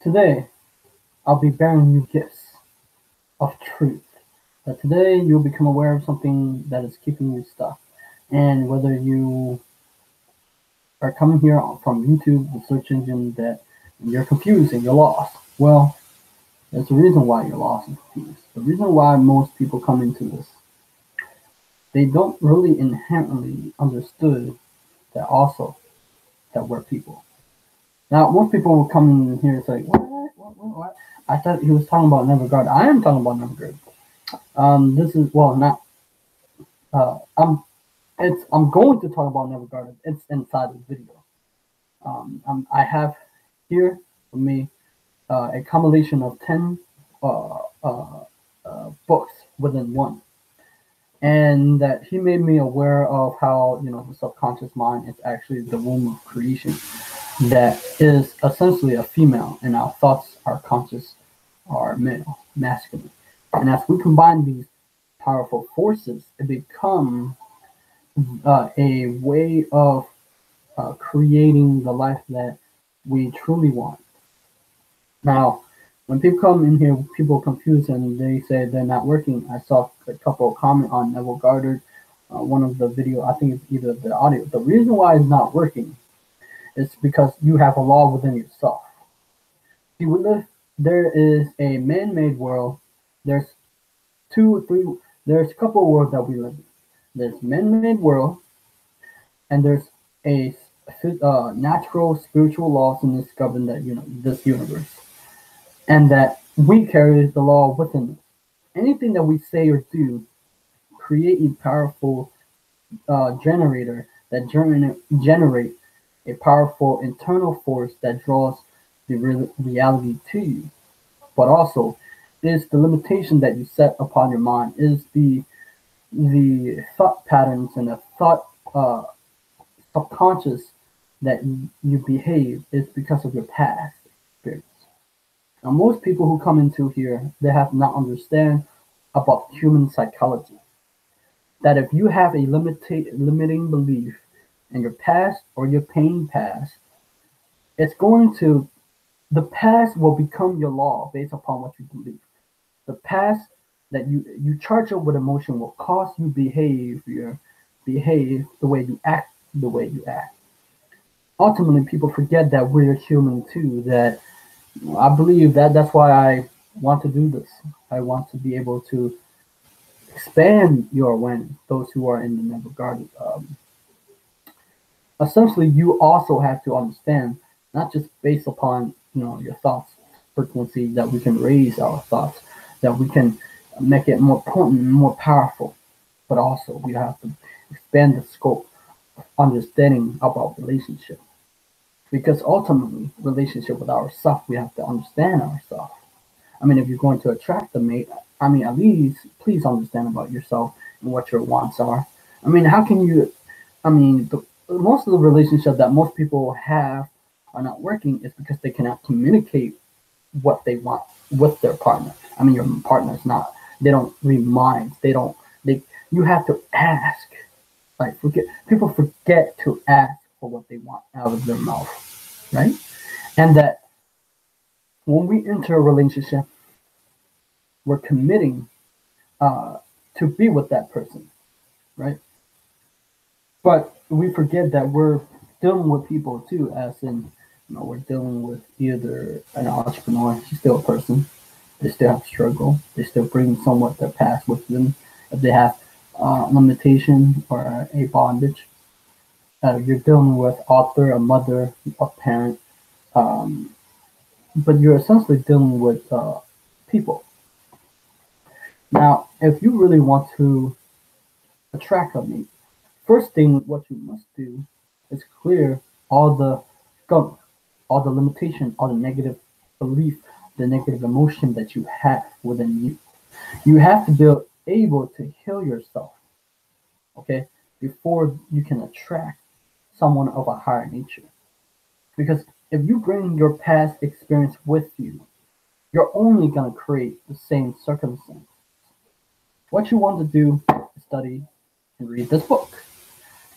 Today, I'll be bearing you gifts of truth. That today you'll become aware of something that is keeping you stuck. And whether you are coming here from YouTube, the search engine, that you're confused and you're lost, well, there's a reason why you're lost and confused. The reason why most people come into this, they don't really inherently understood that also that we're people. Now, most people will come in here and say, what? I thought he was talking about Neville Goddard. I am talking about Neville Goddard. This is, well, not, I'm going to talk about Neville Goddard. It's inside the video. I have here for me a compilation of 10 books within one. And that he made me aware of how, the subconscious mind is actually the womb of creation that is essentially a female, and our thoughts, our conscious, are male, masculine. And as we combine these powerful forces, it becomes a way of creating the life that we truly want. Now, when people come in here, people are confused and they say they're not working. I saw a couple of comments on Neville Goddard, one of the video, I think it's either the audio. The reason why it's not working is because you have a law within yourself. See, there is a man-made world. There's there's a couple of worlds that we live in. There's man-made world, and there's a natural spiritual laws in this govern that this universe, and that we carry the law within us. Anything that we say or do create a powerful generator that generate a powerful internal force that draws the reality to you. But also, is the limitation that you set upon your mind, is the thought patterns and the thought subconscious that you behave is because of your past experience. Now, most people who come into here, they have not understand about human psychology. That if you have a limiting belief in your past or your pain past, the past will become your law based upon what you believe. The past that you charge up with emotion will cause you behave the way you act, Ultimately, people forget that we're human too. That I believe that's why I want to do this. I want to be able to expand your awareness. Those who are in the Neville Goddard. Essentially, you also have to understand, not just based upon your thoughts frequency, that we can raise our thoughts, that we can make it more potent and more powerful, but also we have to expand the scope of understanding about relationship. Because ultimately, relationship with ourselves, we have to understand ourselves. I mean, if you're going to attract a mate, at least please understand about yourself and what your wants are. How can you? Most of the relationships that most people have are not working is because they cannot communicate what they want with their partner. Your partner's not. They don't read minds. They don't. You have to ask. People forget to ask for what they want out of their mouth, right? And that when we enter a relationship, we're committing to be with that person, right? But we forget that we're dealing with people too, as in, we're dealing with either an entrepreneur, he's still a person, they still have struggle, they still bring somewhat their past with them. If they have limitation or a bondage, you're dealing with author, a mother, a parent, but you're essentially dealing with people. Now, if you really want to attract a mate, first thing what you must do is clear all the gunk, all the limitation, all the negative belief, the negative emotion that you have within you. You have to be able to heal yourself, okay, before you can attract someone of a higher nature. Because if you bring your past experience with you, you're only going to create the same circumstance. What you want to do is study and read this book.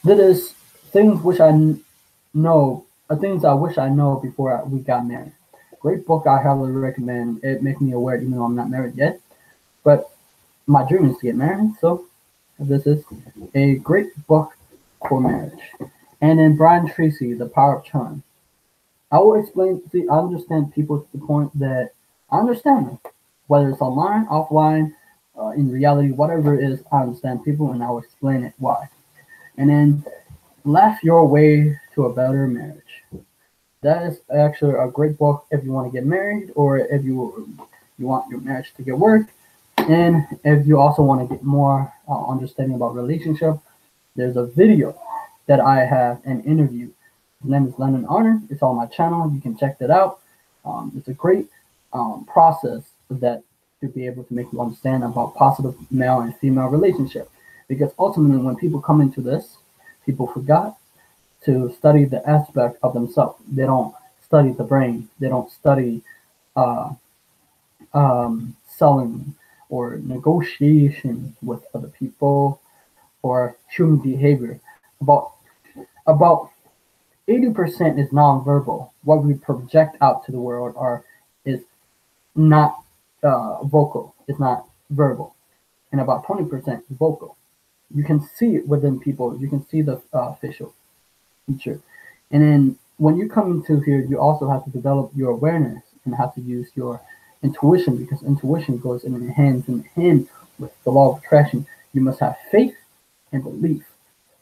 That is things which I know, things I wish I know before we got married. great book. I highly recommend. It makes me aware, even though I'm not married yet. But my dream is to get married, so this is a great book for marriage. And then Brian Tracy, The Power of Charm. I will explain. See, I understand people to the point that I understand them, whether it's online, offline, in reality, whatever it is. I understand people, and I'll explain it why. And then Laugh Your Way to a Better Marriage. That is actually a great book if you want to get married, or if you want your marriage to get work, and if you also want to get more understanding about relationship. There's a video that I have an interview. His name is Lennon Arner. It's on my channel. You can check that out. It's a great process that to be able to make you understand about positive male and female relationship. Because ultimately, when people come into this, people forgot to study the aspect of themselves. They don't study the brain. They don't study uh, selling or negotiation with other people or human behavior. About 80% is nonverbal. What we project out to the world is not vocal. It's not verbal, and about 20% is vocal. You can see it within people. You can see the facial feature, and then when you come into here, you also have to develop your awareness and have to use your intuition, because intuition goes in hand with the law of attraction. You must have faith and belief,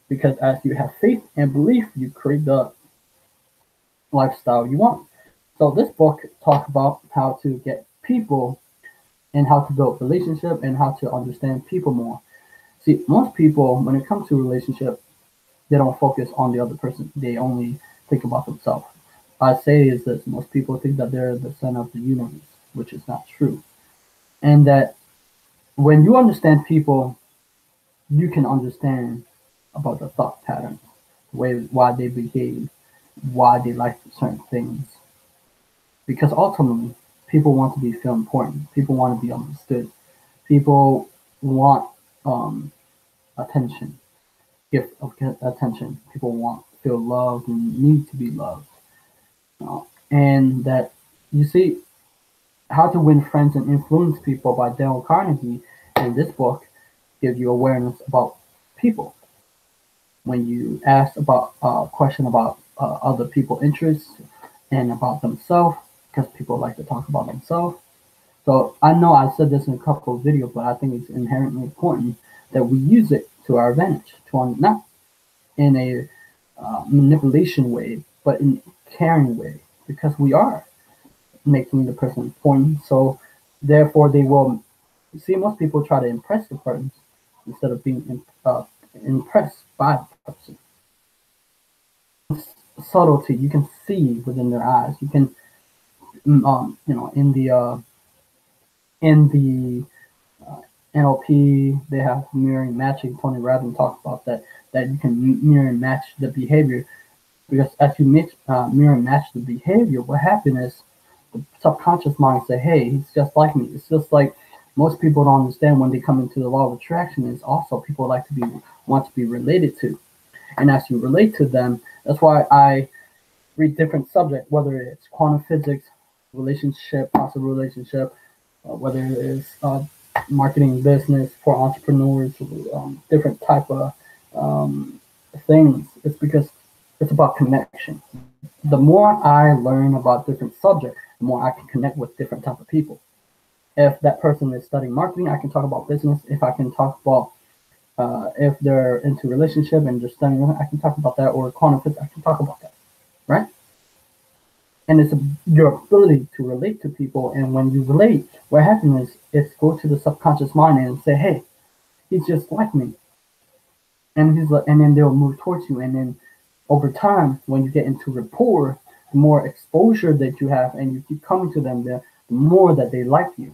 because as you have faith and belief, you create the lifestyle you want. So this book talks about how to get people and how to build relationship and how to understand people more. See, most people, when it comes to relationship, they don't focus on the other person. They only think about themselves. I say is this: most people think that they're the center of the universe, which is not true. And that when you understand people, you can understand about the thought patterns, the way why they behave, why they like certain things. Because ultimately, people want to be feel important. People want to be understood. People want attention, gift of attention. People want to feel loved and need to be loved. And that you see, How to Win Friends and Influence People by Dale Carnegie in this book gives you awareness about people. When you ask about a question about other people's interests and about themselves, because people like to talk about themselves. So I know I said this in a couple of videos, but I think it's inherently important that we use it to our advantage, not in a manipulation way, but in a caring way, because we are making the person important. So therefore, they will see. Most people try to impress the person instead of being impressed by the person. Subtlety you can see within their eyes. You can, in the NLP, they have mirroring matching. Tony Robbins talks about that you can mirror and match the behavior, because as you mirror and match the behavior, what happens is the subconscious mind say, "Hey, he's just like me." It's just like most people don't understand when they come into the law of attraction. Is also people want to be related to, and as you relate to them, that's why I read different subjects, whether it's quantum physics, relationship, possible relationship, whether it is marketing business for entrepreneurs, different type of things. It's because it's about connection. The more I learn about different subjects, the more I can connect with different type of people. If that person is studying marketing, I can talk about business. If I can talk about if they're into relationship and just studying, I can talk about that. Or quantum physics, I can talk about that, right? And it's your ability to relate to people. And when you relate, what happens is it's go to the subconscious mind and say, "Hey, he's just like me," and and then they'll move towards you. And then over time, when you get into rapport, the more exposure that you have, and you keep coming to them, the more that they like you.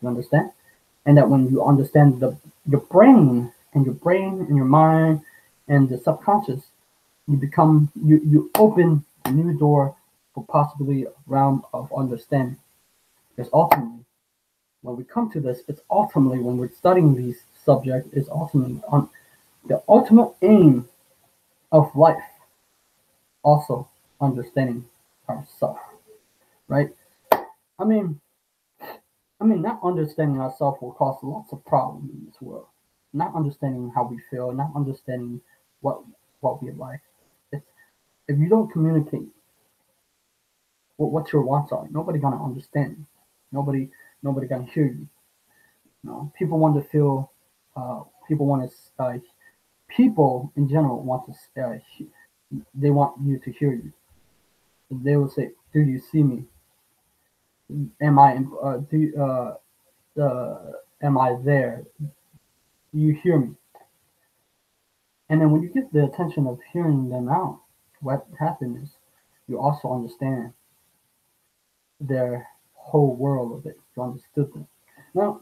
You understand? And that when you understand your brain and your mind and the subconscious, you open a new door for possibly a realm of understanding. Because ultimately, when we come to this, it's ultimately when we're studying these subjects, is ultimately on the ultimate aim of life, also understanding ourselves. right? I mean, not understanding ourselves will cause lots of problems in this world. Not understanding how we feel, not understanding what what we like. If if you don't communicate what your wants are, nobody gonna understand. Nobody nobody gonna hear you. You know, people want to feel. People want to. People in general want to. They want you to hear you. They will say, "Do you see me? Am I? Am I there? You hear me?" And then when you get the attention of hearing them out, what happens is you also understand their whole world of it. You understood them. Now,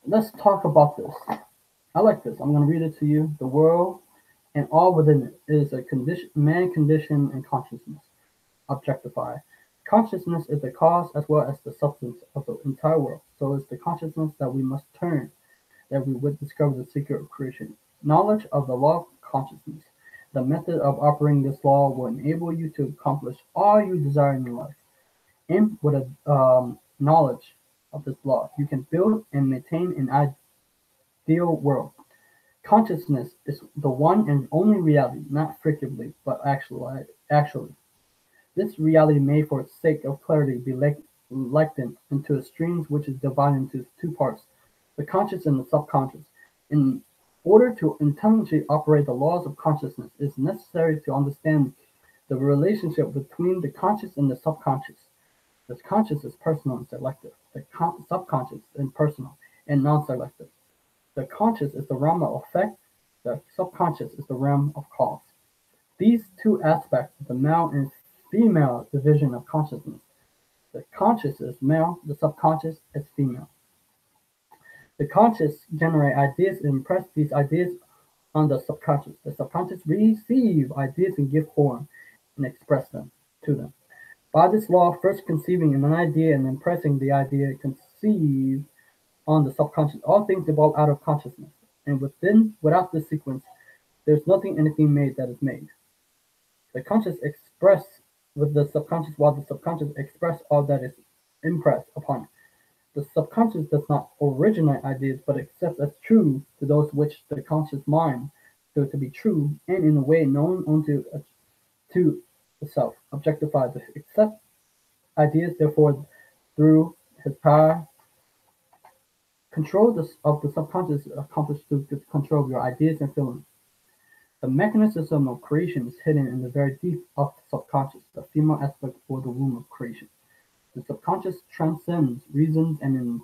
let's talk about this. I like this. I'm going to read it to you. The world and all within it is a condition, man condition and consciousness. Objectify. Consciousness is the cause as well as the substance of the entire world. So it's the consciousness that we must turn, that we would discover the secret of creation. Knowledge of the law of consciousness. The method of operating this law will enable you to accomplish all you desire in your life. And with a knowledge of this law, you can build and maintain an ideal world. Consciousness is the one and only reality, not figuratively, but actually. This reality may, for its sake of clarity, be likened into a stream which is divided into two parts, the conscious and the subconscious. In order to intelligently operate the laws of consciousness, it is necessary to understand the relationship between the conscious and the subconscious. The conscious is personal and selective. The subconscious is impersonal and non-selective. The conscious is the realm of effect. The subconscious is the realm of cause. These two aspects of the male and female division of consciousness. The conscious is male, the subconscious is female. The conscious generate ideas and impress these ideas on the subconscious. The subconscious receive ideas and give form and express them to them. By this law, first conceiving an idea and impressing the idea conceived on the subconscious, all things evolve out of consciousness. And without this sequence, there's nothing anything made that is made. The conscious express with the subconscious while the subconscious express all that is impressed upon it. The subconscious does not originate ideas but accepts as true to those which the conscious mind feel to be true and in a way known unto to the self. Objectify the accept ideas therefore through his power. Control of the subconscious is accomplished through the control of your ideas and feelings. The mechanism of creation is hidden in the very deep of the subconscious, the female aspect or the womb of creation. The subconscious transcends reasons and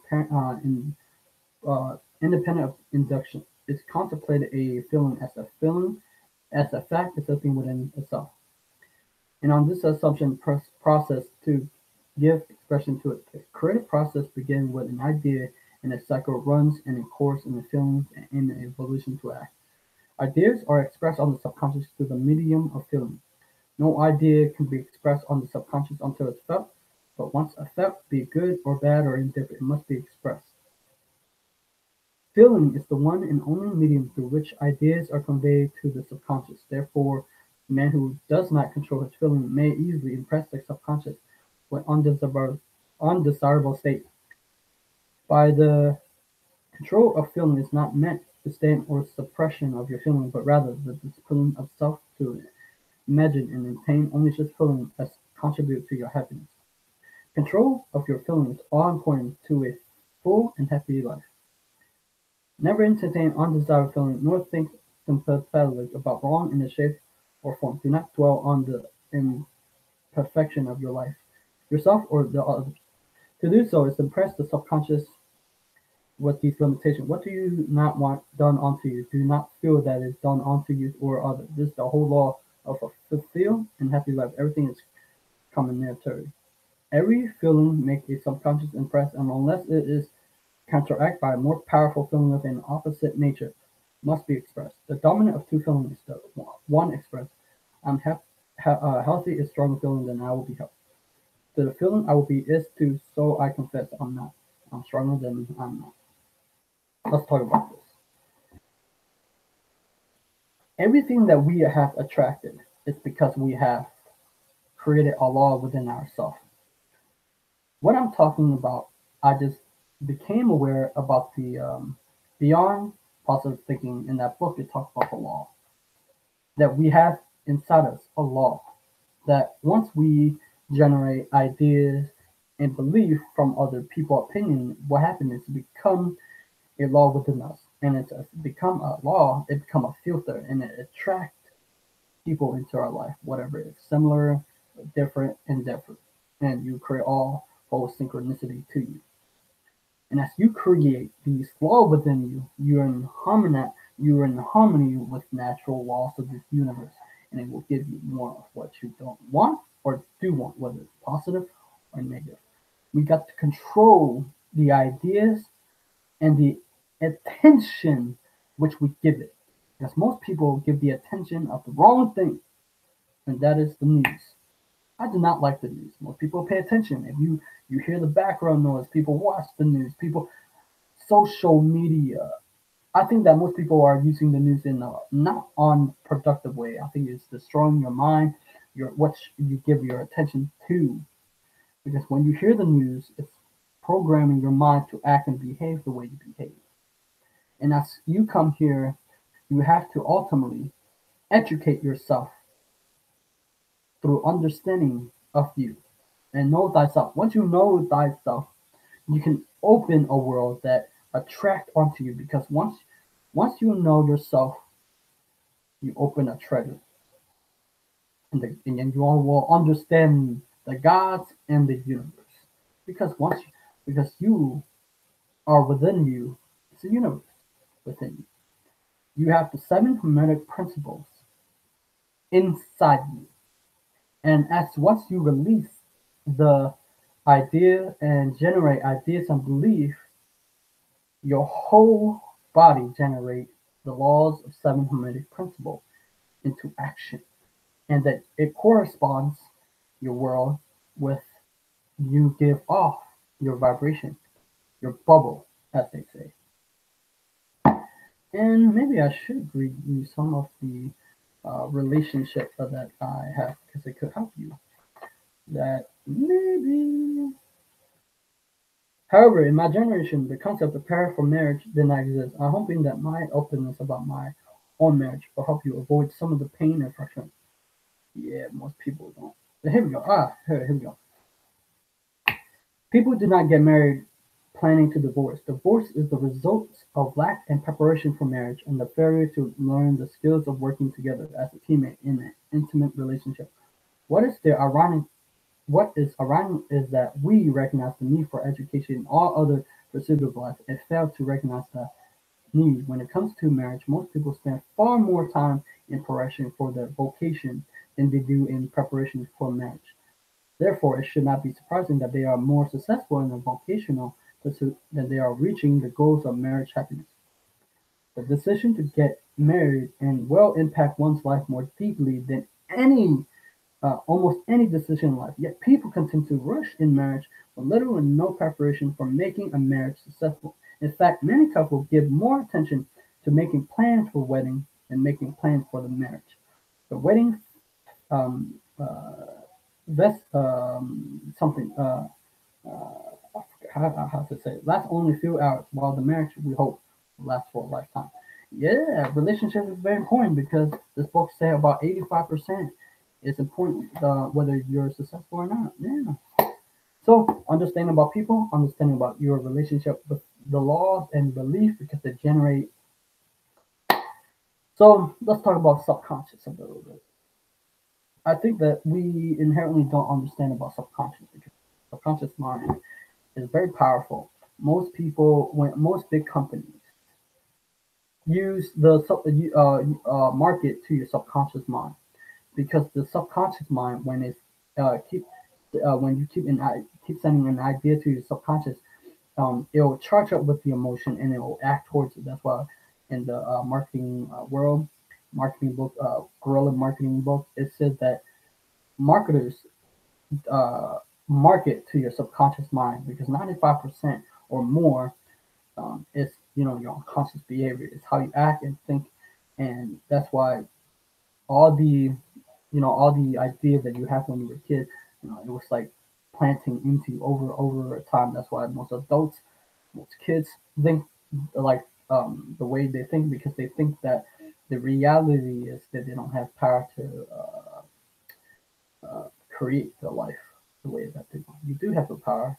independent of induction. It contemplated a feeling, as a fact, is something within itself. And on this assumption process to give expression to it, the creative process begins with an idea and a cycle runs and a course in the feelings and in the evolution to act. Ideas are expressed on the subconscious through the medium of feeling. No idea can be expressed on the subconscious until it's felt, but once a felt, be it good or bad or indifferent, it must be expressed. Feeling is the one and only medium through which ideas are conveyed to the subconscious. Therefore, a man who does not control his feeling may easily impress the subconscious with undesirable state. By the control of feeling is not meant disdain or suppression of your feeling, but rather the discipline of self to imagine and maintain only such feeling as contribute to your happiness. Control of your feelings is all important to a full and happy life. Never entertain undesirable feelings, nor think sympathetically about wrong in the shape or form. Do not dwell on the imperfection of your life, yourself or the others. To do so is to impress the subconscious with these limitations. What do you not want done unto you? Do not feel that is done unto you or others. This is the whole law of a fulfilled and happy life. Everything is combinatory. Every feeling makes a subconscious impress, and unless it is counteracted by a more powerful feeling of an opposite nature, must be expressed. The dominant of two feelings is the one expressed. I'm healthy is stronger feeling than I will be healthy. So the feeling I will be is to, so I confess I'm not. I'm stronger than I'm not. Let's talk about this. Everything that we have attracted is because we have created a law within ourselves. What I'm talking about, I just became aware about the beyond positive thinking. In that book, it talks about the law that we have inside us, a law that once we generate ideas and belief from other people's opinion, what happens is it become a law within us, and it's become a law. It become a filter, and it attracts people into our life, whatever it is, similar, different, and different, and you create all whole synchronicity to you. And as you create these laws within you, you're in harmony with natural laws of this universe, and it will give you more of what you don't want or do want, whether it's positive or negative. We got to control the ideas and the attention which we give it. Because most people give the attention of the wrong thing, and that is the news. I do not like the news. Most people pay attention. If you hear the background noise, people watch the news, people social media. I think that most people are using the news in a not unproductive way. I think it's destroying your mind, your what you give your attention to. Because when you hear the news, it's programming your mind to act and behave the way you behave. And as you come here, you have to ultimately educate yourself through understanding of you and know thyself. Once you know thyself, you can open a world that attract onto you because once you know yourself, you open a treasure. And then you all will understand the gods and the universe. Because you are within you, it's a universe within you. You have the seven hermetic principles inside you. And as once you release the idea and generate ideas and belief, your whole body generate the laws of seven hermetic principles into action. And that it corresponds your world with you give off your vibration, your bubble, as they say. And maybe I should read you some of the relationship that I have because it could help you. That maybe. However, in my generation, the concept of prayer for marriage did not exist. I'm hoping that my openness about my own marriage will help you avoid some of the pain and frustration. Yeah, most people don't. But here we go. Here we go. People do not get married planning to divorce. Divorce is the result of lack and preparation for marriage and the failure to learn the skills of working together as a teammate in an intimate relationship. What is the ironic What is ironic is that we recognize the need for education in all other pursuits of life and fail to recognize the need when it comes to marriage. Most people spend far more time in preparation for their vocation than they do in preparation for marriage. Therefore, it should not be surprising that they are more successful in a vocational pursuit than they are reaching the goals of marriage happiness. The decision to get married and will impact one's life more deeply than any almost any decision in life. Yet people continue to rush in marriage with little and no preparation for making a marriage successful. In fact, many couples give more attention to making plans for wedding than making plans for the marriage. The wedding, um, that's something. How to say it, lasts only a few hours, while the marriage we hope will last for a lifetime. Yeah, relationship is very important because this book say about 85% is important whether you're successful or not. Yeah. So understanding about people, understanding about your relationship with the laws and belief because they generate. So let's talk about subconscious a little bit. I think that we inherently don't understand about subconscious because subconscious mind is very powerful. Most people, when most big companies use the market to your subconscious mind because the subconscious mind, when it's keep when you keep sending an idea to your subconscious, it will charge up with the emotion and it will act towards it. That's why in the marketing world, marketing book, guerrilla marketing book, it says that marketers uh, market to your subconscious mind because 95% or more is your unconscious behavior. It's how you act and think, and that's why all the all the ideas that you have when you were a kid, it was like planting into you over time. That's why most adults, most kids think like the way they think, because they think that the reality is that they don't have power to create their life the way that they want. You do have the power.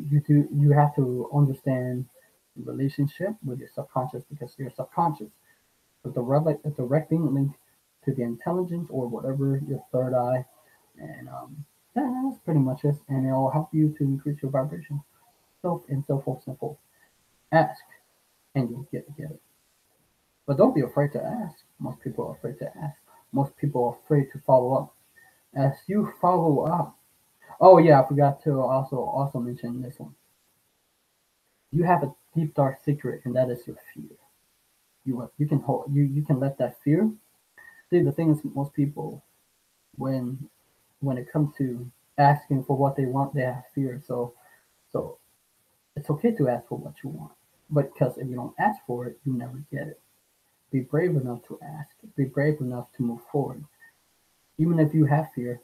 You have to understand the relationship with your subconscious, because your subconscious is a direct link to the intelligence or whatever your third eye, and that's pretty much it. And it'll help you to increase your vibration, so forth, so forth. Ask, and you'll get it. But don't be afraid to ask. Most people are afraid to ask. Most people are afraid to follow up. As you follow up, oh yeah, I forgot to also mention this one. You have a deep dark secret, and that is your fear. You can hold you can let that fear. See, the thing is, most people, when it comes to asking for what they want, they have fear. So it's okay to ask for what you want, but because if you don't ask for it, you never get it. Be brave enough to ask. Be brave enough to move forward. Even if you have fear,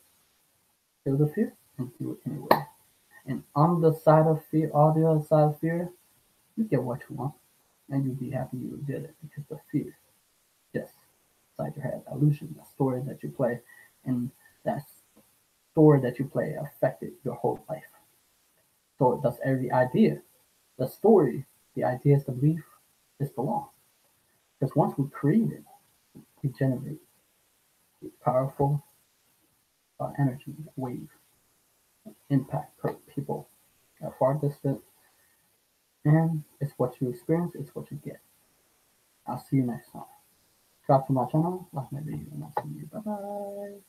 feel the fear and do it anyway. And on the side of fear, on the other side of fear, you get what you want, and you'll be happy you did it, because the fear just inside your head, illusion, the story that you play, and that story that you play affected your whole life. So does every idea. The story, the idea is the belief, is the law. Because once we create it, we generate a powerful energy wave impact per people at far distance, and it's what you experience, it's what you get. I'll see you next time. Subscribe to my channel, like my video, and I'll see you. Bye bye.